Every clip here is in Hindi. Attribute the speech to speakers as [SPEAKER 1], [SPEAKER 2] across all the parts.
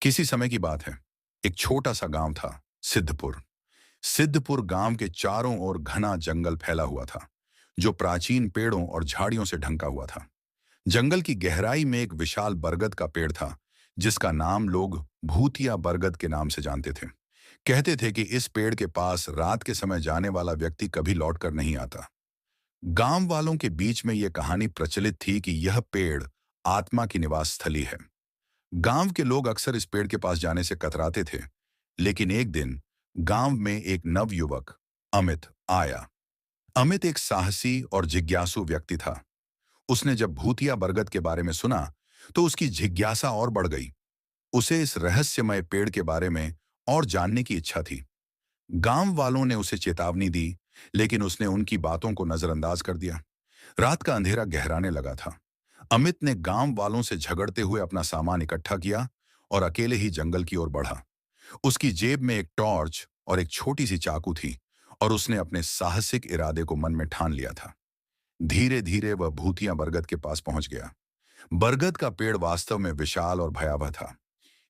[SPEAKER 1] किसी समय की बात है। एक छोटा सा गांव था, सिद्धपुर। सिद्धपुर गांव के चारों ओर घना जंगल फैला हुआ था, जो प्राचीन पेड़ों और झाड़ियों से ढंका हुआ था। जंगल की गहराई में एक विशाल बरगद का पेड़ था, जिसका नाम लोग भूतिया बरगद के नाम से जानते थे। कहते थे कि इस पेड़ के पास रात के समय जाने वाला व्यक्ति कभी लौटकर नहीं आता। गांव वालों के बीच में यह कहानी प्रचलित थी कि यह पेड़ आत्मा की निवास स्थली है। गांव के लोग अक्सर इस पेड़ के पास जाने से कतराते थे, लेकिन एक दिन गांव में एक नवयुवक अमित आया। अमित एक साहसी और जिज्ञासु व्यक्ति था। उसने जब भूतिया बरगद के बारे में सुना, तो उसकी जिज्ञासा और बढ़ गई। उसे इस रहस्यमय पेड़ के बारे में और जानने की इच्छा थी। गांव वालों ने उसे चेतावनी दी, लेकिन उसने उनकी बातों को नजरअंदाज कर दिया। रात का अंधेरा गहराने लगा था। अमित ने गांव वालों से झगड़ते हुए अपना सामान इकट्ठा किया और अकेले ही जंगल की ओर बढ़ा। उसकी जेब में एक टॉर्च और एक छोटी सी चाकू थी, और उसने अपने साहसिक इरादे को मन में ठान लिया था। धीरे धीरे वह भूतिया बरगद के पास पहुंच गया। बरगद का पेड़ वास्तव में विशाल और भयावह था।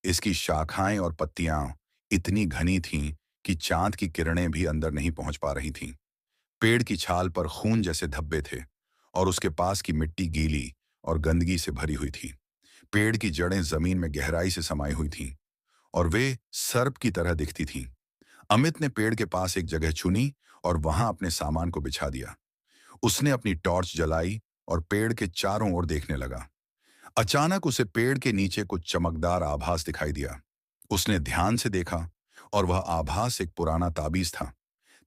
[SPEAKER 1] इसकी शाखाएं और पत्तियां इतनी घनी थीं कि चांद की किरणें भी अंदर नहीं पहुंच पा रही थीं। पेड़ की छाल पर खून जैसे धब्बे थे, और उसके पास की मिट्टी गीली और गंदगी से भरी हुई थी। पेड़ की जड़ें जमीन में गहराई से समाई हुई थीं, और वे सर्प की तरह दिखती थीं। अमित ने पेड़ के पास एक जगह चुनी और वहां अपने सामान को बिछा दिया। उसने अपनी टॉर्च जलाई और पेड़ के चारों ओर देखने लगा। अचानक उसे पेड़ के नीचे कुछ चमकदार आभास दिखाई दिया। उसने ध्यान से देखा, और वह आभास एक पुराना ताबीज था।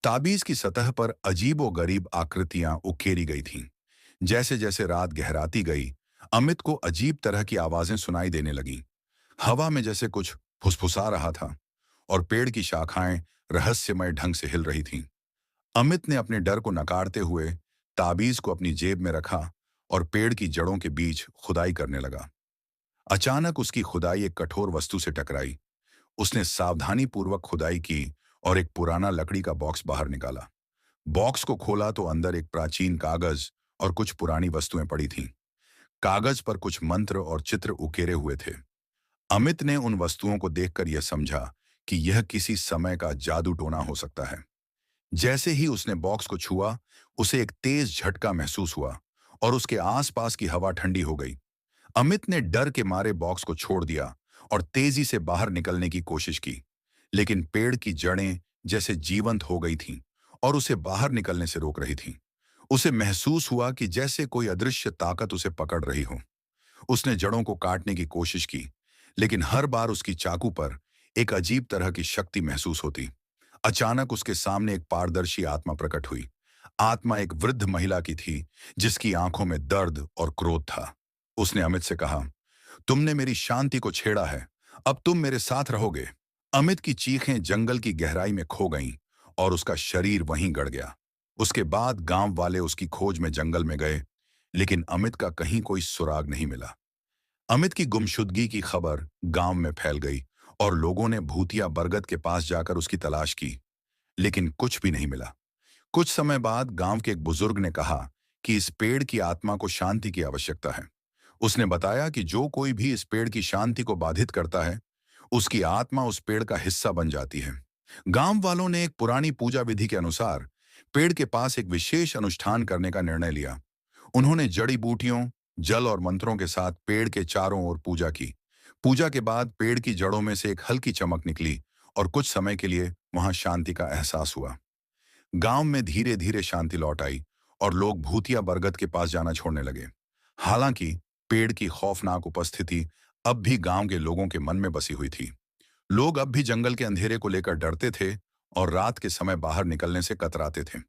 [SPEAKER 1] ताबीज की सतह पर अजीबोगरीब आकृतियां उकेरी गई थीं। जैसे जैसे रात गहराती गई, अमित को अजीब तरह की आवाजें सुनाई देने लगीं। हवा में जैसे कुछ फुसफुसा रहा था, और पेड़ की शाखाएं रहस्यमय ढंग से हिल रही थीं। अमित ने अपने डर को नकारते हुए ताबीज को अपनी जेब में रखा और पेड़ की जड़ों के बीच खुदाई करने लगा। अचानक उसकी खुदाई एक कठोर वस्तु से टकराई। उसने सावधानी पूर्वक खुदाई की और एक पुराना लकड़ी का बॉक्स बाहर निकाला। बॉक्स को खोला तो अंदर एक प्राचीन कागज और कुछ पुरानी वस्तुएं पड़ी थीं। कागज पर कुछ मंत्र और चित्र उकेरे हुए थे। अमित ने उन वस्तुओं को देखकर यह समझा कि यह किसी समय का जादू टोना हो सकता है। जैसे ही उसने बॉक्स को छुआ, उसे एक तेज झटका महसूस हुआ, और उसके आसपास की हवा ठंडी हो गई। अमित ने डर के मारे बॉक्स को छोड़ दिया और तेजी से बाहर निकलने की कोशिश की, लेकिन पेड़ की जड़ें जैसे जीवंत हो गई थीं और उसे बाहर निकलने से रोक रही थीं। उसे महसूस हुआ कि जैसे कोई अदृश्य ताकत उसे पकड़ रही हो। उसने जड़ों को काटने की कोशिश की, लेकिन हर बार उसकी चाकू पर एक अजीब तरह की शक्ति महसूस होती। अचानक उसके सामने एक पारदर्शी आत्मा प्रकट हुई। आत्मा एक वृद्ध महिला की थी, जिसकी आंखों में दर्द और क्रोध था। उसने अमित से कहा, तुमने मेरी शांति को छेड़ा है, अब तुम मेरे साथ रहोगे। अमित की चीखें जंगल की गहराई में खो गईं, और उसका शरीर वहीं गड़ गया। उसके बाद गांव वाले उसकी खोज में जंगल में गए, लेकिन अमित का कहीं कोई सुराग नहीं मिला। अमित की गुमशुदगी की खबर गांव में फैल गई, और लोगों ने भूतिया बरगद के पास जाकर उसकी तलाश की, लेकिन कुछ भी नहीं मिला। कुछ समय बाद गांव के एक बुजुर्ग ने कहा कि इस पेड़ की आत्मा को शांति की आवश्यकता है। उसने बताया कि जो कोई भी इस पेड़ की शांति को बाधित करता है, उसकी आत्मा उस पेड़ का हिस्सा बन जाती है। गांव वालों ने एक पुरानी पूजा विधि के अनुसार पेड़ के पास एक विशेष अनुष्ठान करने का निर्णय लिया। उन्होंने जड़ी बूटियों, जल और मंत्रों के साथ पेड़ के चारों ओर पूजा की। पूजा के बाद पेड़ की जड़ों में से एक हल्की चमक निकली, और कुछ समय के लिए वहां शांति का एहसास हुआ। गांव में धीरे धीरे शांति लौट आई, और लोग भूतिया बरगद के पास जाना छोड़ने लगे। हालांकि पेड़ की खौफनाक उपस्थिति अब भी गांव के लोगों के मन में बसी हुई थी। लोग अब भी जंगल के अंधेरे को लेकर डरते थे, और रात के समय बाहर निकलने से कतराते थे।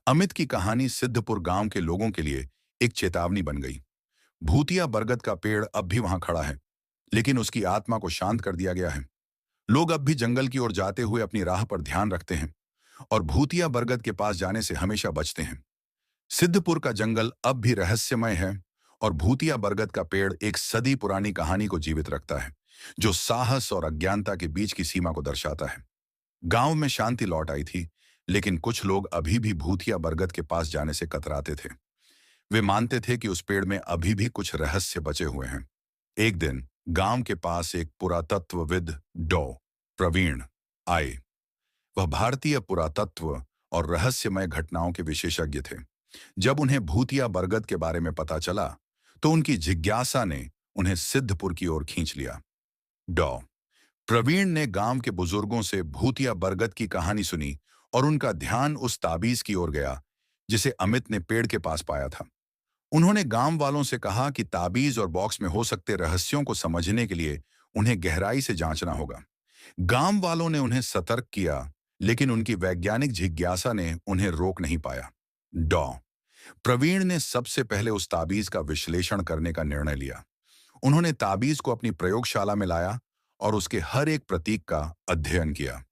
[SPEAKER 1] अमित की कहानी सिद्धपुर गांव के लोगों के लिए एक चेतावनी बन गई। भूतिया बरगद का पेड़ अब भी वहां खड़ा है, लेकिन उसकी आत्मा को शांत कर दिया गया है। लोग अब भी जंगल की ओर जाते हुए अपनी राह पर ध्यान रखते हैं, और भूतिया बरगद के पास जाने से हमेशा बचते हैं। सिद्धपुर का जंगल अब भी रहस्यमय है, और भूतिया बरगद का पेड़ एक सदी पुरानी कहानी को जीवित रखता है, जो साहस और अज्ञानता के बीच की सीमा को दर्शाता है। गांव में शांति लौट आई थी, लेकिन कुछ लोग अभी भी भूतिया बरगद के पास जाने से कतराते थे। वे मानते थे कि उस पेड़ में अभी भी कुछ रहस्य बचे हुए हैं। एक दिन गांव के पास एक पुरातत्वविद डॉ प्रवीण आए। वह भारतीय पुरातत्व और रहस्यमय घटनाओं के विशेषज्ञ थे। जब उन्हें भूतिया बरगद के बारे में पता चला, तो उनकी जिज्ञासा ने उन्हें सिद्धपुर की ओर खींच लिया। डॉ प्रवीण ने गांव के बुजुर्गों से भूतिया बरगद की कहानी सुनी और उनका ध्यान उस ताबीज की ओर गया जिसे अमित ने पेड़ के पास पाया था। उन्होंने गांव वालों से कहा कि ताबीज और बॉक्स में हो सकते रहस्यों को समझने के लिए उन्हें गहराई से जांचना होगा। गांव वालों ने उन्हें सतर्क किया, लेकिन उनकी वैज्ञानिक जिज्ञासा ने उन्हें रोक नहीं पाया। डॉ प्रवीण ने सबसे पहले उस ताबीज का विश्लेषण करने का निर्णय लिया। उन्होंने ताबीज को अपनी प्रयोगशाला में लाया और उसके हर एक प्रतीक का अध्ययन किया।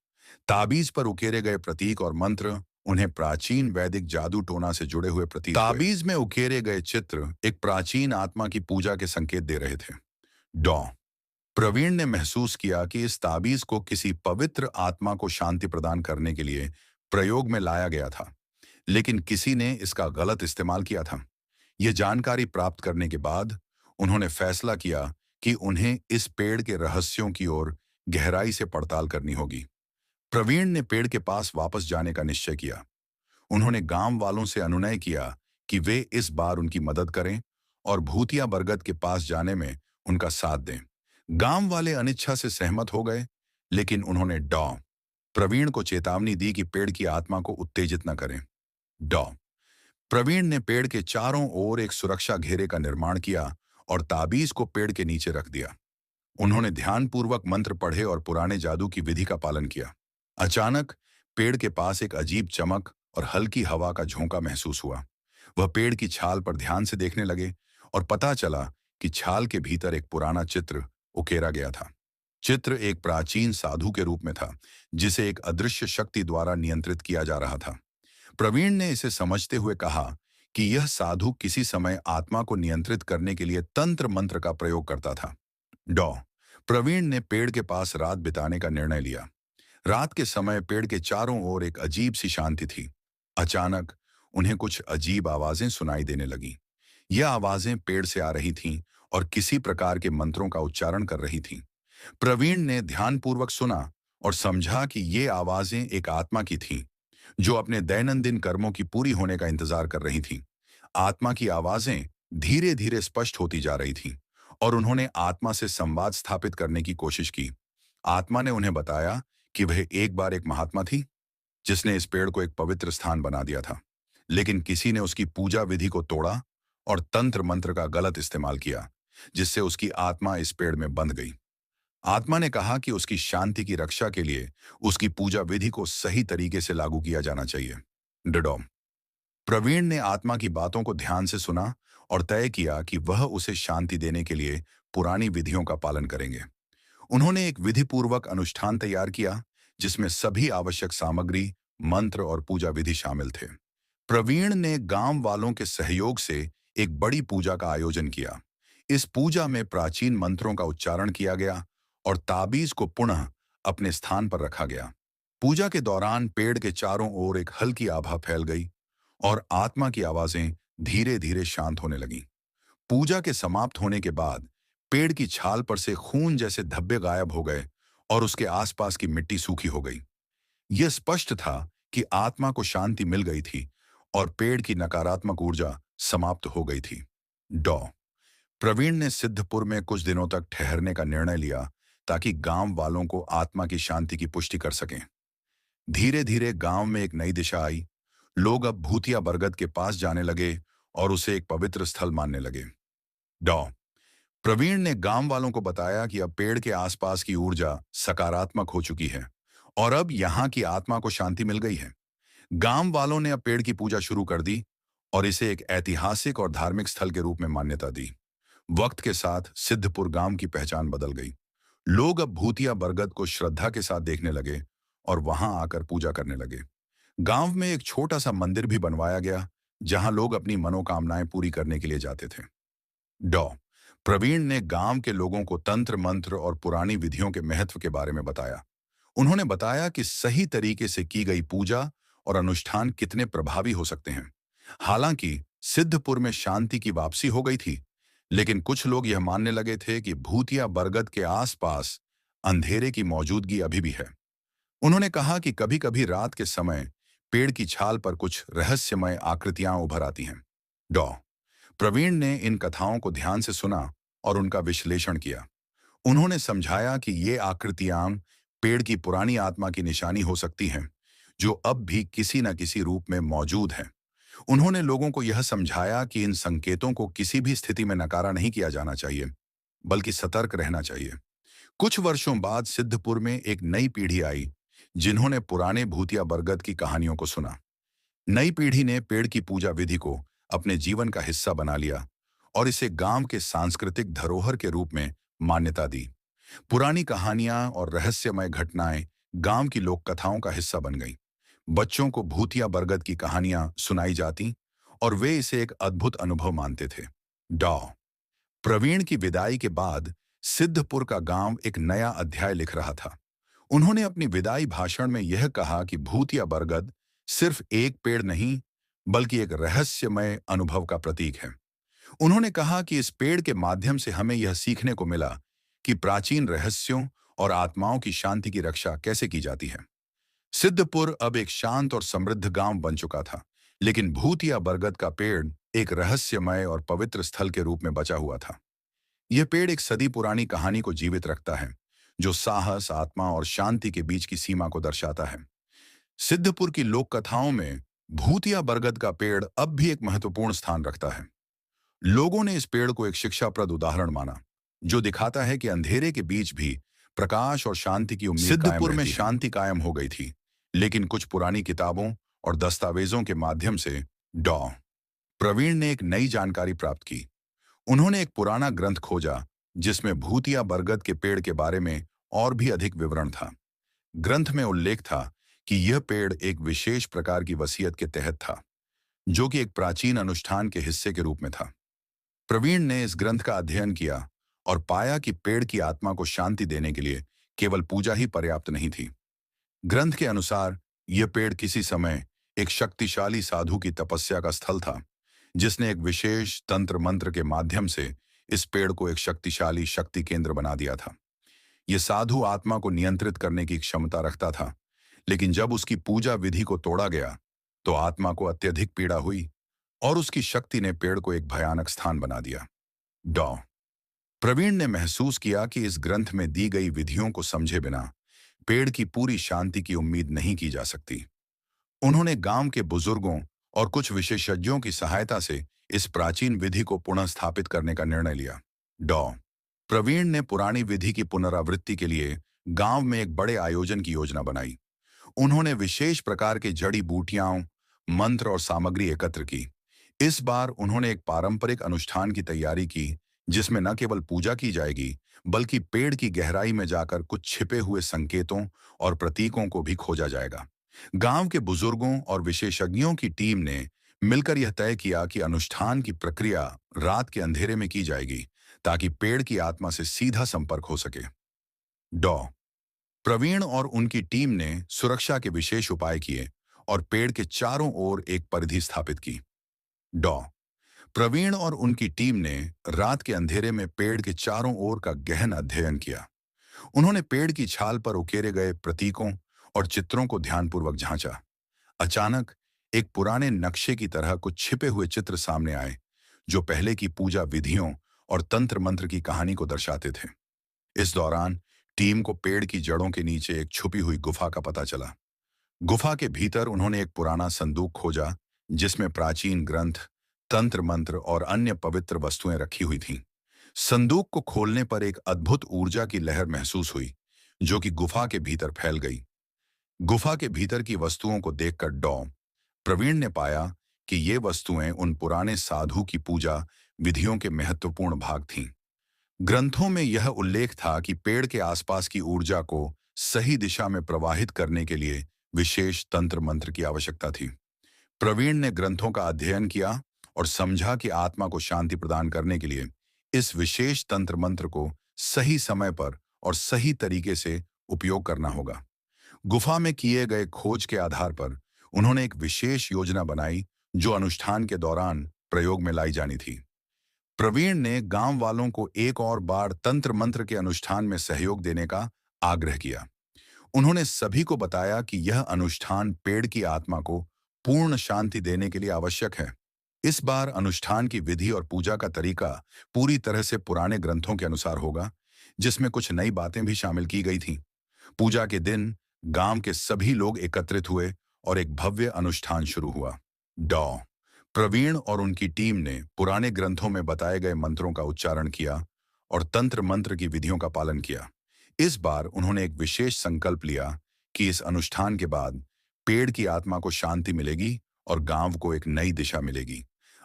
[SPEAKER 1] ताबीज पर उकेरे गए प्रतीक और मंत्र उन्हें प्राचीन वैदिक जादू टोना से जुड़े हुए प्रतीक हुए। ताबीज में उकेरे गए चित्र एक प्राचीन आत्मा की पूजा के संकेत दे रहे थे। डॉ प्रवीण ने महसूस किया कि इस ताबीज को किसी पवित्र आत्मा को शांति प्रदान करने के लिए प्रयोग में लाया गया था, लेकिन किसी ने इसका गलत इस्तेमाल किया था। यह जानकारी प्राप्त करने के बाद उन्होंने फैसला किया कि उन्हें इस पेड़ के रहस्यों की ओर गहराई से पड़ताल करनी होगी। प्रवीण ने पेड़ के पास वापस जाने का निश्चय किया। उन्होंने गांव वालों से अनुनय किया कि वे इस बार उनकी मदद करें और भूतिया बरगद के पास जाने में उनका साथ दें। गांव वाले अनिच्छा से सहमत हो गए, लेकिन उन्होंने डॉ प्रवीण को चेतावनी दी कि पेड़ की आत्मा को उत्तेजित न करें। डॉ प्रवीण ने पेड़ के चारों ओर एक सुरक्षा घेरे का निर्माण किया और ताबीज को पेड़ के नीचे रख दिया। उन्होंने ध्यानपूर्वक मंत्र पढ़े और पुराने जादू की विधि का पालन किया। अचानक पेड़ के पास एक अजीब चमक और हल्की हवा का झोंका महसूस हुआ। वह पेड़ की छाल पर ध्यान से देखने लगे और पता चला कि छाल के भीतर एक पुराना चित्र उकेरा गया था। चित्र एक प्राचीन साधु के रूप में था, जिसे एक अदृश्य शक्ति द्वारा नियंत्रित किया जा रहा था। प्रवीण ने इसे समझते हुए कहा कि यह साधु किसी समय आत्मा को नियंत्रित करने के लिए तंत्र मंत्र का प्रयोग करता था। डॉ प्रवीण ने पेड़ के पास रात बिताने का निर्णय लिया। रात के समय पेड़ के चारों ओर एक अजीब सी शांति थी। अचानक उन्हें कुछ अजीब आवाजें सुनाई देने लगीं। यह आवाजें पेड़ से आ रही थीं और किसी प्रकार के मंत्रों का उच्चारण कर रही थीं। प्रवीण ने ध्यानपूर्वक सुना और समझा कि ये आवाजें एक आत्मा की थीं, जो अपने दैनंदिन कर्मों की पूरी होने का इंतजार कर रही थीं। आत्मा की आवाजें धीरे धीरे स्पष्ट होती जा रही थीं और उन्होंने आत्मा से संवाद स्थापित करने की कोशिश की। आत्मा ने उन्हें बताया कि वह एक बार एक महात्मा थी, जिसने इस पेड़ को एक पवित्र स्थान बना दिया था, लेकिन किसी ने उसकी पूजा विधि को तोड़ा और तंत्र मंत्र का गलत इस्तेमाल किया, जिससे उसकी आत्मा इस पेड़ में बंध गई। आत्मा ने कहा कि उसकी शांति की रक्षा के लिए उसकी पूजा विधि को सही तरीके से लागू किया जाना चाहिए। डडॉम प्रवीण ने आत्मा की बातों को ध्यान से सुना और तय किया कि वह उसे शांति देने के लिए पुरानी विधियों का पालन करेंगे। उन्होंने एक विधिपूर्वक अनुष्ठान तैयार किया, जिसमें सभी आवश्यक सामग्री, मंत्र और पूजा विधि शामिल थे। प्रवीण ने गांव वालों के सहयोग से एक बड़ी पूजा का आयोजन किया। इस पूजा में प्राचीन मंत्रों का उच्चारण किया गया और ताबीज को पुनः अपने स्थान पर रखा गया। पूजा के दौरान पेड़ के चारों ओर एक हल्की आभा फैल गई और आत्मा की आवाजें धीरे धीरे शांत होने लगीं। पूजा के समाप्त होने के बाद पेड़ की छाल पर से खून जैसे धब्बे गायब हो गए और उसके आसपास की मिट्टी सूखी हो गई। यह स्पष्ट था कि आत्मा को शांति मिल गई थी और पेड़ की नकारात्मक ऊर्जा समाप्त हो गई थी। डॉ प्रवीण ने सिद्धपुर में कुछ दिनों तक ठहरने का निर्णय लिया, ताकि गांव वालों को आत्मा की शांति की पुष्टि कर सकें। धीरे धीरे गांव में एक नई दिशा आई। लोग अब भूतिया बरगद के पास जाने लगे और उसे एक पवित्र स्थल मानने लगे। डॉ प्रवीण ने गांव वालों को बताया कि अब पेड़ के आसपास की ऊर्जा सकारात्मक हो चुकी है और अब यहाँ की आत्मा को शांति मिल गई है। गांव वालों ने अब पेड़ की पूजा शुरू कर दी और इसे एक ऐतिहासिक और धार्मिक स्थल के रूप में मान्यता दी। वक्त के साथ सिद्धपुर गांव की पहचान बदल गई। लोग अब भूतिया बरगद को श्रद्धा के साथ देखने लगे और वहां आकर पूजा करने लगे। गांव में एक छोटा सा मंदिर भी बनवाया गया, जहां लोग अपनी मनोकामनाएं पूरी करने के लिए जाते थे। डॉ प्रवीण ने गांव के लोगों को तंत्र मंत्र और पुरानी विधियों के महत्व के बारे में बताया। उन्होंने बताया कि सही तरीके से की गई पूजा और अनुष्ठान कितने प्रभावी हो सकते हैं। हालांकि सिद्धपुर में शांति की वापसी हो गई थी, लेकिन कुछ लोग यह मानने लगे थे कि भूतिया बरगद के आसपास अंधेरे की मौजूदगी अभी भी है। उन्होंने कहा कि कभी-कभी रात के समय पेड़ की छाल पर कुछ रहस्यमय आकृतियां उभर आती हैं। डॉ प्रवीण ने इन कथाओं को ध्यान से सुना और उनका विश्लेषण किया। उन्होंने समझाया कि ये आकृतियां पेड़ की पुरानी आत्मा की निशानी हो सकती हैं, जो अब भी किसी न किसी रूप में मौजूद है। उन्होंने लोगों को यह समझाया कि इन संकेतों को किसी भी स्थिति में नकारा नहीं किया जाना चाहिए, बल्कि सतर्क रहना चाहिए। कुछ वर्षों बाद सिद्धपुर में एक नई पीढ़ी आई, जिन्होंने पुराने भूतिया बरगद की कहानियों को सुना। नई पीढ़ी ने पेड़ की पूजा विधि को अपने जीवन का हिस्सा बना लिया और इसे गांव के सांस्कृतिक धरोहर के रूप में मान्यता दी। पुरानी कहानियां और रहस्यमय घटनाएं गांव की लोक कथाओं का हिस्सा बन गईं। बच्चों को भूतिया बरगद की कहानियां सुनाई जाती और वे इसे एक अद्भुत अनुभव मानते थे। डॉ प्रवीण की विदाई के बाद सिद्धपुर का गांव एक नया अध्याय लिख रहा था। उन्होंने अपनी विदाई भाषण में यह कहा कि भूतिया बरगद सिर्फ एक पेड़ नहीं, बल्कि एक रहस्यमय अनुभव का प्रतीक है। उन्होंने कहा कि इस पेड़ के माध्यम से हमें यह सीखने को मिला कि प्राचीन रहस्यों और आत्माओं की शांति की रक्षा कैसे की जाती है। सिद्धपुर अब एक शांत और समृद्ध गांव बन चुका था, लेकिन भूतिया बरगद का पेड़ एक रहस्यमय और पवित्र स्थल के रूप में बचा हुआ था। यह पेड़ एक सदी पुरानी कहानी को जीवित रखता है, जो साहस, आत्मा और शांति के बीच की सीमा को दर्शाता है। सिद्धपुर की लोक कथाओं में भूतिया बरगद का पेड़ अब भी एक महत्वपूर्ण स्थान रखता है। लोगों ने इस पेड़ को एक शिक्षाप्रद उदाहरण माना, जो दिखाता है कि अंधेरे के बीच भी प्रकाश और शांति की उम्मीद सिद्धपुर में शांति कायम हो गई थी, लेकिन कुछ पुरानी किताबों और दस्तावेजों के माध्यम से डॉ प्रवीण ने एक नई जानकारी प्राप्त की। उन्होंने एक पुराना ग्रंथ खोजा, जिसमें भूतिया बरगद के पेड़ के बारे में और भी अधिक विवरण था। ग्रंथ में उल्लेख था कि यह पेड़ एक विशेष प्रकार की वसीयत के तहत था, जो कि एक प्राचीन अनुष्ठान के हिस्से के रूप में था। प्रवीण ने इस ग्रंथ का अध्ययन किया और पाया कि पेड़ की आत्मा को शांति देने के लिए केवल पूजा ही पर्याप्त नहीं थी। ग्रंथ के अनुसार यह पेड़ किसी समय एक शक्तिशाली साधु की तपस्या का स्थल था, जिसने एक विशेष तंत्र मंत्र के माध्यम से इस पेड़ को एक शक्तिशाली शक्ति केंद्र बना दिया था। यह साधु आत्मा को नियंत्रित करने की क्षमता रखता था, लेकिन जब उसकी पूजा विधि को तोड़ा गया, तो आत्मा को अत्यधिक पीड़ा हुई और उसकी शक्ति ने पेड़ को एक भयानक स्थान बना दिया। डॉ प्रवीण ने महसूस किया कि इस ग्रंथ में दी गई विधियों को समझे बिना पेड़ की पूरी शांति की उम्मीद नहीं की जा सकती। उन्होंने गांव के बुजुर्गों और कुछ विशेषज्ञों की सहायता से इस प्राचीन विधि को पुनः स्थापित करने का निर्णय लिया। डॉ प्रवीण ने पुरानी विधि की पुनरावृत्ति के लिए गांव में एक बड़े आयोजन की योजना बनाई। उन्होंने विशेष प्रकार के जड़ी बूटियां, मंत्र और सामग्री एकत्र की। इस बार उन्होंने एक पारंपरिक अनुष्ठान की तैयारी की, जिसमें न केवल पूजा की जाएगी, बल्कि पेड़ की गहराई में जाकर कुछ छिपे हुए संकेतों और प्रतीकों को भी खोजा जाएगा। गांव के बुजुर्गों और विशेषज्ञों की टीम ने मिलकर यह तय किया कि अनुष्ठान की प्रक्रिया रात के अंधेरे में की जाएगी, ताकि पेड़ की आत्मा से सीधा संपर्क हो सके। डॉ प्रवीण और उनकी टीम ने सुरक्षा के विशेष उपाय किए और पेड़ के चारों ओर एक परिधि स्थापित की। डॉ प्रवीण और उनकी टीम ने रात के अंधेरे में पेड़ के चारों ओर का गहन अध्ययन किया। उन्होंने पेड़ की छाल पर उकेरे गए प्रतीकों और चित्रों को ध्यानपूर्वक झांचा। अचानक एक पुराने नक्शे की तरह कुछ छिपे हुए चित्र सामने आए, जो पहले की पूजा विधियों और तंत्र मंत्र की कहानी को दर्शाते थे। इस दौरान टीम को पेड़ की जड़ों के नीचे एक छुपी हुई गुफा का पता चला। गुफा के भीतर उन्होंने एक पुराना संदूक खोजा, जिसमें प्राचीन ग्रंथ, तंत्र मंत्र और अन्य पवित्र वस्तुएं रखी हुई थीं। संदूक को खोलने पर एक अद्भुत ऊर्जा की लहर महसूस हुई, जो कि गुफा के भीतर फैल गई। गुफा के भीतर की वस्तुओं को देखकर डॉ प्रवीण ने पाया कि ये वस्तुएं उन पुराने साधु की पूजा विधियों के महत्वपूर्ण भाग थीं। ग्रंथों में यह उल्लेख था कि पेड़ के आसपास की ऊर्जा को सही दिशा में प्रवाहित करने के लिए विशेष तंत्र मंत्र की आवश्यकता थी। प्रवीण ने ग्रंथों का अध्ययन किया और समझा कि आत्मा को शांति प्रदान करने के लिए इस विशेष तंत्र मंत्र को सही समय पर और सही तरीके से उपयोग करना होगा। गुफा में किए गए खोज के आधार पर उन्होंने एक विशेष योजना बनाई, जो अनुष्ठान के दौरान प्रयोग में लाई जानी थी। प्रवीण ने गांव वालों को एक और बार तंत्र मंत्र के अनुष्ठान में सहयोग देने का आग्रह किया। उन्होंने सभी को बताया कि यह अनुष्ठान पेड़ की आत्मा को पूर्ण शांति देने के लिए आवश्यक है। इस बार अनुष्ठान की विधि और पूजा का तरीका पूरी तरह से पुराने ग्रंथों के अनुसार होगा, जिसमें कुछ नई बातें भी शामिल की गई थीं। पूजा के दिन गांव के सभी लोग एकत्रित हुए और एक भव्य अनुष्ठान शुरू हुआ। डॉ प्रवीण और उनकी टीम ने पुराने ग्रंथों में बताए गए मंत्रों का उच्चारण किया और तंत्र मंत्र की विधियों का पालन किया। इस बार उन्होंने एक विशेष संकल्प लिया कि इस अनुष्ठान के बाद पेड़ की आत्मा को शांति मिलेगी और गांव को एक नई दिशा मिलेगी।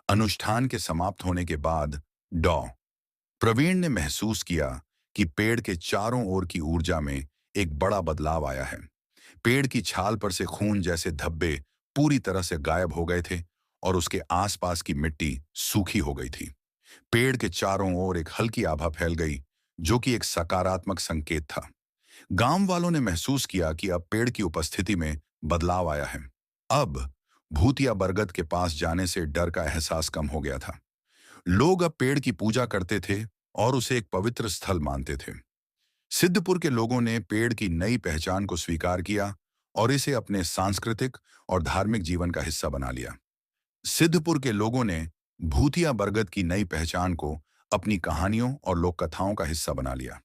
[SPEAKER 1] अनुष्ठान के समाप्त होने के बाद डॉ प्रवीण ने महसूस किया कि पेड़ के चारों ओर की ऊर्जा में एक बड़ा बदलाव आया है। पेड़ की छाल पर से खून जैसे धब्बे पूरी तरह से गायब हो गए थे और उसके आसपास की मिट्टी सूखी हो गई थी। पेड़ के चारों ओर एक हल्की आभा फैल गई, जो कि एक सकारात्मक संकेत था। गांव वालों ने महसूस किया कि अब पेड़ की उपस्थिति में बदलाव आया है। अब भूतिया बरगद के पास जाने से डर का एहसास कम हो गया था। लोग अब पेड़ की पूजा करते थे और उसे एक पवित्र स्थल मानते थे। सिद्धपुर के लोगों ने पेड़ की नई पहचान को स्वीकार किया और इसे अपने सांस्कृतिक और धार्मिक जीवन का हिस्सा बना लिया। सिद्धपुर के लोगों ने भूतिया बरगद की नई पहचान को अपनी कहानियों और लोक कथाओं का हिस्सा बना लिया।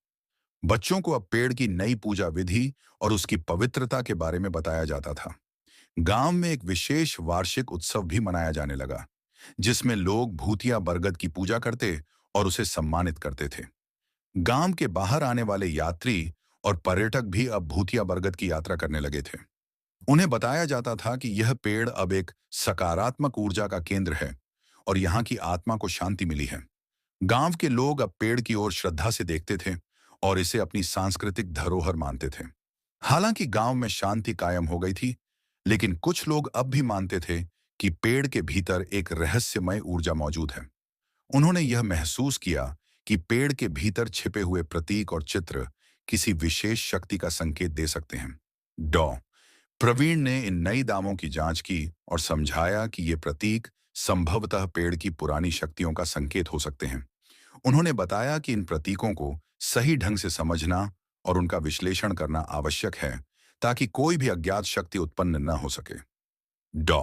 [SPEAKER 1] बच्चों को अब पेड़ की नई पूजा विधि और उसकी पवित्रता के बारे में बताया जाता था। गांव में एक विशेष वार्षिक उत्सव भी मनाया जाने लगा, जिसमें लोग भूतिया बरगद की पूजा करते और उसे सम्मानित करते थे। गांव के बाहर आने वाले यात्री और पर्यटक भी अब भूतिया बरगद की यात्रा करने लगे थे। उन्हें बताया जाता था कि यह पेड़ अब एक सकारात्मक ऊर्जा का केंद्र है और यहाँ की आत्मा को शांति मिली है। गांव के लोग अब पेड़ की ओर श्रद्धा से देखते थे और इसे अपनी सांस्कृतिक धरोहर मानते थे। हालांकि गांव में शांति कायम हो गई थी, लेकिन कुछ लोग अब भी मानते थे कि पेड़ के भीतर एक रहस्यमय ऊर्जा मौजूद है। उन्होंने यह महसूस किया कि पेड़ के भीतर छिपे हुए प्रतीक और चित्र किसी विशेष शक्ति का संकेत दे सकते हैं। डॉ प्रवीण ने इन नई दावों की जांच की और समझाया कि ये प्रतीक संभवतः पेड़ की पुरानी शक्तियों का संकेत हो सकते हैं। उन्होंने बताया कि इन प्रतीकों को सही ढंग से समझना और उनका विश्लेषण करना आवश्यक है, ताकि कोई भी अज्ञात शक्ति उत्पन्न न हो सके। डॉ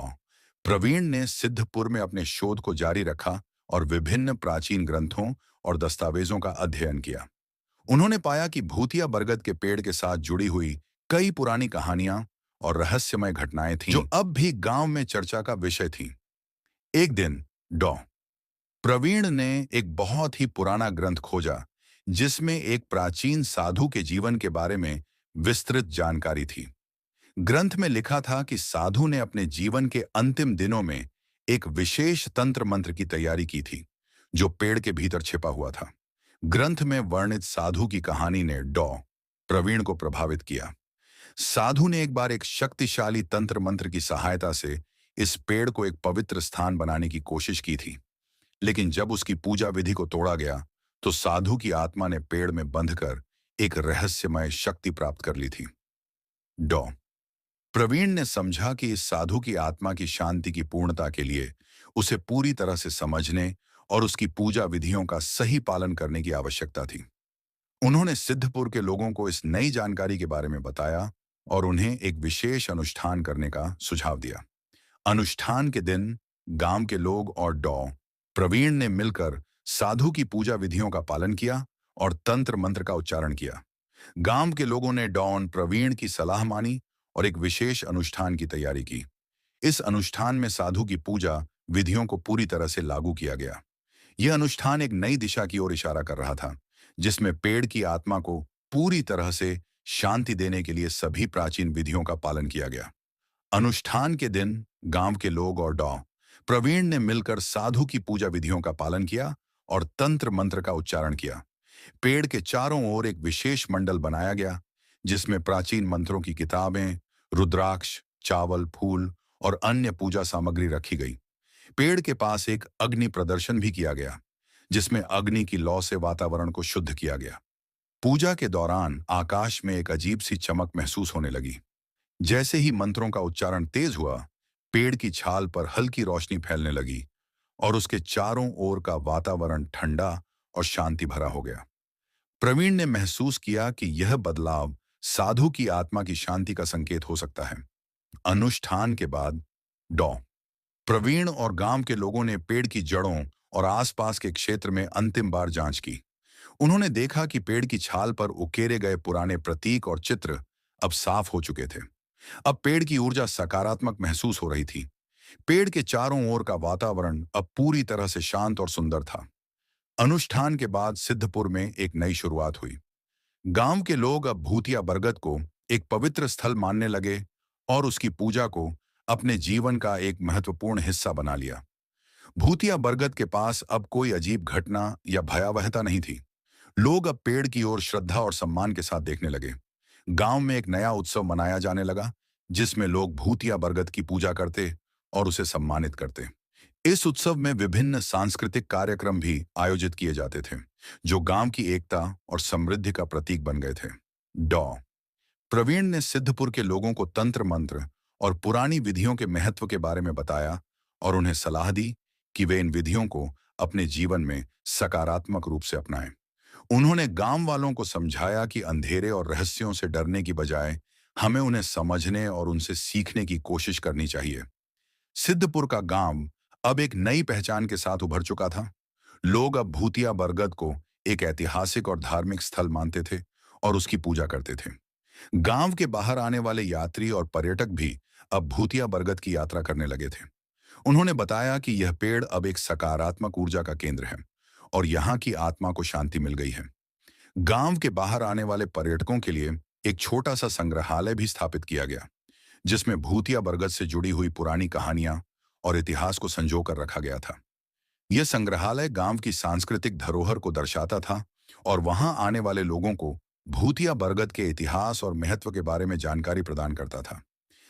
[SPEAKER 1] प्रवीण ने सिद्धपुर में अपने शोध को जारी रखा और विभिन्न प्राचीन ग्रंथों और दस्तावेजों का अध्ययन किया। उन्होंने पाया कि भूतिया बरगद के पेड़ के साथ जुड़ी हुई कई पुरानी कहानियां और रहस्यमय घटनाएं थीं, जो अब भी गांव में चर्चा का विषय थीं। एक दिन डॉ प्रवीण ने एक बहुत ही पुराना ग्रंथ खोजा, जिसमें एक प्राचीन साधु के जीवन के बारे में विस्तृत जानकारी थी। ग्रंथ में लिखा था कि साधु ने अपने जीवन के अंतिम दिनों में एक विशेष तंत्र मंत्र की तैयारी की थी, जो पेड़ के भीतर छिपा हुआ था। ग्रंथ में वर्णित साधु की कहानी ने डॉ प्रवीण को प्रभावित किया। साधु ने एक बार एक शक्तिशाली तंत्र मंत्र की सहायता से इस पेड़ को एक पवित्र स्थान बनाने की कोशिश की थी, लेकिन जब उसकी पूजा विधि को तोड़ा गया, तो साधु की आत्मा ने पेड़ में बंधकर एक रहस्यमय शक्ति प्राप्त कर ली थी। डॉ प्रवीण ने समझा कि इस साधु की आत्मा की शांति की पूर्णता के लिए उसे पूरी तरह से समझने और उसकी पूजा विधियों का सही पालन करने की आवश्यकता थी। उन्होंने सिद्धपुर के लोगों को इस नई जानकारी के बारे में बताया और उन्हें एक विशेष अनुष्ठान करने का सुझाव दिया। अनुष्ठान के दिन गांव के लोग और डॉ प्रवीण ने मिलकर साधु की पूजा विधियों का पालन किया और तंत्र मंत्र का उच्चारण किया। गांव के लोगों ने डॉन प्रवीण की सलाह मानी और एक विशेष अनुष्ठान की तैयारी की। इस अनुष्ठान में साधु की पूजा विधियों को पूरी तरह से लागू किया गया। यह अनुष्ठान एक नई दिशा की ओर इशारा कर रहा था, जिसमें पेड़ की आत्मा को पूरी तरह से शांति देने के लिए सभी प्राचीन विधियों का पालन किया गया। अनुष्ठान के दिन गांव के लोग और डॉ प्रवीण ने मिलकर साधु की पूजा विधियों का पालन किया और तंत्र मंत्र का उच्चारण किया। पेड़ के चारों ओर एक विशेष मंडल बनाया गया, जिसमें प्राचीन मंत्रों की किताबें, रुद्राक्ष, चावल, फूल और अन्य पूजा सामग्री रखी गई। पेड़ के पास एक अग्नि प्रदर्शन भी किया गया, जिसमें अग्नि की लौ से वातावरण को शुद्ध किया गया। पूजा के दौरान आकाश में एक अजीब सी चमक महसूस होने लगी। जैसे ही मंत्रों का उच्चारण तेज हुआ, पेड़ की छाल पर हल्की रोशनी फैलने लगी और उसके चारों ओर का वातावरण ठंडा और शांति भरा हो गया। प्रवीण ने महसूस किया कि यह बदलाव साधु की आत्मा की शांति का संकेत हो सकता है। अनुष्ठान के बाद डॉ प्रवीण और गांव के लोगों ने पेड़ की जड़ों और आसपास के क्षेत्र में अंतिम बार जांच की। उन्होंने देखा कि पेड़ की छाल पर उकेरे गए पुराने प्रतीक और चित्र अब साफ हो चुके थे। अब पेड़ की ऊर्जा सकारात्मक महसूस हो रही थी। पेड़ के चारों ओर का वातावरण अब पूरी तरह से शांत और सुंदर था। अनुष्ठान के बाद सिद्धपुर में एक नई शुरुआत हुई। गांव के लोग अब भूतिया बरगद को एक पवित्र स्थल मानने लगे और उसकी पूजा को अपने जीवन का एक महत्वपूर्ण हिस्सा बना लिया। भूतिया बरगद के पास अब कोई अजीब घटना या भयावहता नहीं थी। लोग अब पेड़ की ओर श्रद्धा और सम्मान के साथ देखने लगे। गांव में एक नया उत्सव मनाया जाने लगा, जिसमें लोग भूतिया बरगद की पूजा करते और उसे सम्मानित करते। इस उत्सव में विभिन्न सांस्कृतिक कार्यक्रम भी आयोजित किए जाते थे, जो गांव की एकता और समृद्धि का प्रतीक बन गए थे। डॉ प्रवीण ने सिद्धपुर के लोगों को तंत्र मंत्र और पुरानी विधियों के महत्व के बारे में बताया और उन्हें सलाह दी कि वे इन विधियों को अपने जीवन में सकारात्मक रूप से अपनाएं। उन्होंने गांव वालों को समझाया कि अंधेरे और रहस्यों से डरने की बजाय हमें उन्हें समझने और उनसे सीखने की कोशिश करनी चाहिए। सिद्धपुर का गांव अब एक नई पहचान के साथ उभर चुका था। लोग अब भूतिया बरगद को एक ऐतिहासिक और धार्मिक स्थल मानते थे और उसकी पूजा करते थे। गांव के बाहर आने वाले यात्री और पर्यटक भी अब भूतिया बरगद की यात्रा करने लगे थे। उन्होंने बताया कि यह पेड़ अब एक सकारात्मक ऊर्जा का केंद्र है और यहाँ की आत्मा को शांति मिल गई है। गांव के बाहर आने वाले पर्यटकों के लिए एक छोटा सा संग्रहालय भी स्थापित किया गया, जिसमें भूतिया बरगद से जुड़ी हुई पुरानी कहानियां और इतिहास को संजो कर रखा गया था। यह संग्रहालय गांव की सांस्कृतिक धरोहर को दर्शाता था और वहां आने वाले लोगों को भूतिया बरगद के इतिहास और महत्व के बारे में जानकारी प्रदान करता था।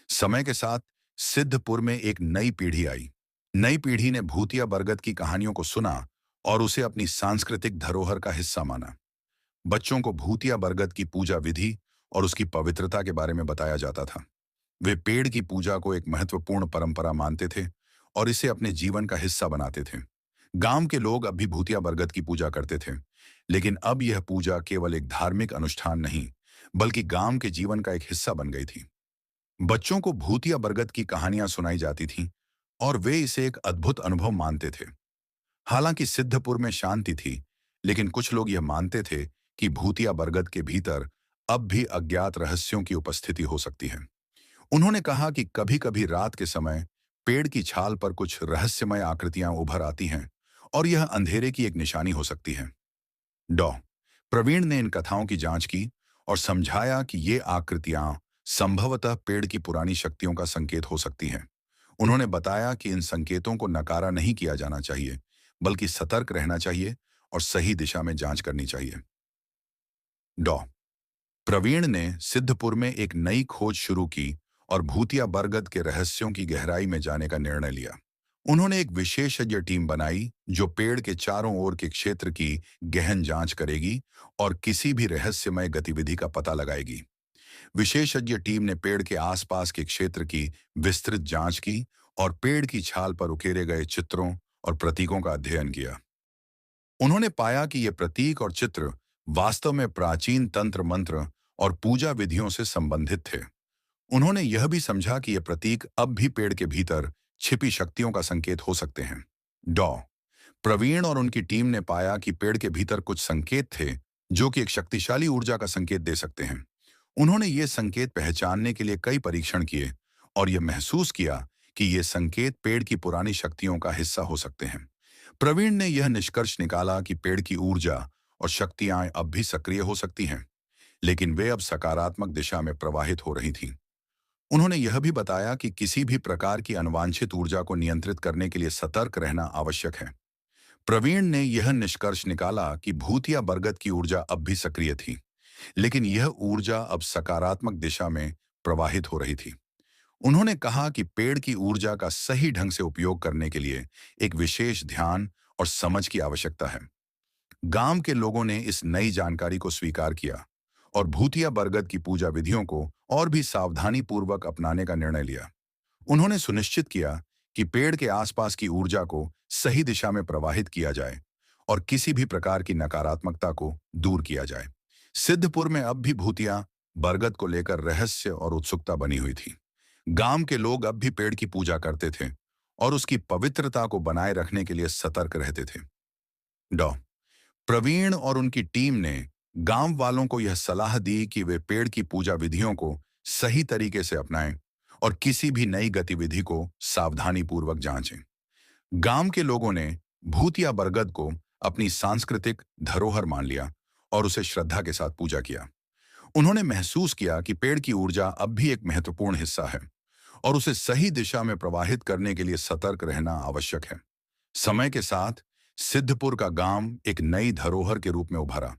[SPEAKER 1] समय के साथ सिद्धपुर में एक नई पीढ़ी आई। नई पीढ़ी ने भूतिया बरगद की कहानियों को सुना और उसे अपनी सांस्कृतिक धरोहर का हिस्सा माना। बच्चों को भूतिया बरगद की पूजा विधि और उसकी पवित्रता के बारे में बताया जाता था। वे पेड़ की पूजा को एक महत्वपूर्ण परंपरा मानते थे और इसे अपने जीवन का हिस्सा बनाते थे। गांव के लोग अब भी भूतिया बरगद की पूजा करते थे, लेकिन अब यह पूजा केवल एक धार्मिक अनुष्ठान नहीं, बल्कि गांव के जीवन का एक हिस्सा बन गई थी। बच्चों को भूतिया बरगद की कहानियां सुनाई जाती थीं और वे इसे एक अद्भुत अनुभव मानते थे। हालांकि सिद्धपुर में शांति थी, लेकिन कुछ लोग यह मानते थे कि भूतिया बरगद के भीतर अब भी अज्ञात रहस्यों की उपस्थिति हो सकती है। उन्होंने कहा कि कभी-कभी रात के समय पेड़ की छाल पर कुछ रहस्यमय आकृतियां उभर आती हैं और यह अंधेरे की एक निशानी हो सकती है। डॉ प्रवीण ने इन कथाओं की जांच की और समझाया कि ये आकृतियां संभवतः पेड़ की पुरानी शक्तियों का संकेत हो सकती हैं। उन्होंने बताया कि इन संकेतों को नकारा नहीं किया जाना चाहिए, बल्कि सतर्क रहना चाहिए और सही दिशा में जांच करनी चाहिए। डॉ प्रवीण ने सिद्धपुर में एक नई खोज शुरू की और भूतिया बरगद के रहस्यों की गहराई में जाने का निर्णय लिया। उन्होंने एक विशेषज्ञ टीम बनाई जो पेड़ के चारों ओर के क्षेत्र की गहन जांच करेगी और किसी भी रहस्यमय गतिविधि का पता लगाएगी। विशेषज्ञ टीम ने पेड़ के आसपास के क्षेत्र की विस्तृत जांच की और पेड़ की छाल पर उकेरे गए चित्रों और प्रतीकों का अध्ययन किया। उन्होंने पाया कि ये प्रतीक और चित्र वास्तव में प्राचीन तंत्र मंत्र और पूजा विधियों से संबंधित थे। उन्होंने यह भी समझा कि ये प्रतीक अब भी पेड़ के भीतर छिपी शक्तियों का संकेत हो सकते हैं। डॉ प्रवीण और उनकी टीम ने पाया कि पेड़ के भीतर कुछ संकेत थे जो कि एक शक्तिशाली ऊर्जा का संकेत दे सकते हैं। उन्होंने ये संकेत पहचानने के लिए कई परीक्षण किए और यह महसूस किया कि ये संकेत पेड़ की पुरानी शक्तियों का हिस्सा हो सकते हैं। प्रवीण ने यह निष्कर्ष निकाला कि पेड़ की ऊर्जा और शक्तियां अब भी सक्रिय हो सकती हैं, लेकिन वे अब सकारात्मक दिशा में प्रवाहित हो रही थीं। उन्होंने यह भी बताया कि किसी भी प्रकार की अनवांछित ऊर्जा को नियंत्रित करने के लिए सतर्क रहना आवश्यक है। प्रवीण ने यह निष्कर्ष निकाला कि भूतिया बरगद की ऊर्जा अब भी सक्रिय थी, लेकिन यह ऊर्जा अब सकारात्मक दिशा में प्रवाहित हो रही थी। उन्होंने कहा कि पेड़ की ऊर्जा का सही ढंग से उपयोग करने के लिए एक विशेष ध्यान और समझ की आवश्यकता है। गांव के लोगों ने इस नई जानकारी को स्वीकार किया और भूतिया बरगद की पूजा विधियों को और भी सावधानी पूर्वक अपनाने का निर्णय लिया। उन्होंने सुनिश्चित किया कि पेड़ के आसपास की ऊर्जा को सही दिशा में प्रवाहित किया जाए और किसी भी प्रकार की नकारात्मकता को दूर किया जाए। सिद्धपुर में अब भी भूतिया बरगद को लेकर रहस्य और उत्सुकता बनी हुई थी। गांव के लोग अब भी पेड़ की पूजा करते थे और उसकी पवित्रता को बनाए रखने के लिए सतर्क रहते थे। डॉ प्रवीण और उनकी टीम ने गांव वालों को यह सलाह दी कि वे पेड़ की पूजा विधियों को सही तरीके से अपनाएं और किसी भी नई गतिविधि को सावधानी पूर्वक जांचें। गांव के लोगों ने भूतिया बरगद को अपनी सांस्कृतिक धरोहर मान लिया और उसे श्रद्धा के साथ पूजा किया। उन्होंने महसूस किया कि पेड़ की ऊर्जा अब भी एक महत्वपूर्ण हिस्सा है और उसे सही दिशा में प्रवाहित करने के लिए सतर्क रहना आवश्यक है। समय के साथ सिद्धपुर का गांव एक नई धरोहर के रूप में उभरा।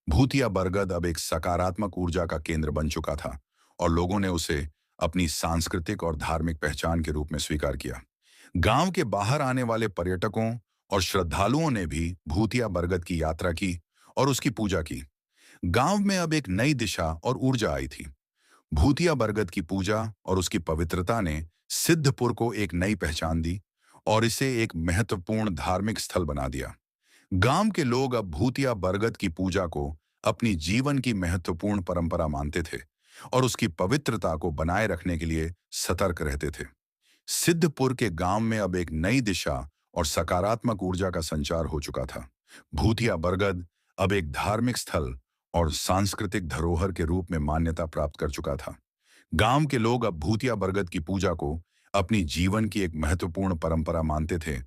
[SPEAKER 1] भूतिया बरगद अब एक सकारात्मक ऊर्जा का केंद्र बन चुका था और लोगों ने उसे अपनी सांस्कृतिक और धार्मिक पहचान के रूप में स्वीकार किया। गांव के बाहर आने वाले पर्यटकों और श्रद्धालुओं ने भी भूतिया बरगद की यात्रा की और उसकी पूजा की। गांव में अब एक नई दिशा और ऊर्जा आई थी। भूतिया बरगद की पूजा और उसकी पवित्रता ने सिद्धपुर को एक नई पहचान दी और इसे एक महत्वपूर्ण धार्मिक स्थल बना दिया। गांव के लोग अब भूतिया बरगद की पूजा को अपनी जीवन की महत्वपूर्ण परंपरा मानते थे और उसकी पवित्रता को बनाए रखने के लिए सतर्क रहते थे। सिद्धपुर के गांव में अब एक नई दिशा और सकारात्मक ऊर्जा का संचार हो चुका था। भूतिया बरगद अब एक धार्मिक स्थल और सांस्कृतिक धरोहर के रूप में मान्यता प्राप्त कर चुका था। गांव के लोग अब भूतिया बरगद की पूजा को अपनी जीवन की एक महत्वपूर्ण परंपरा मानते थे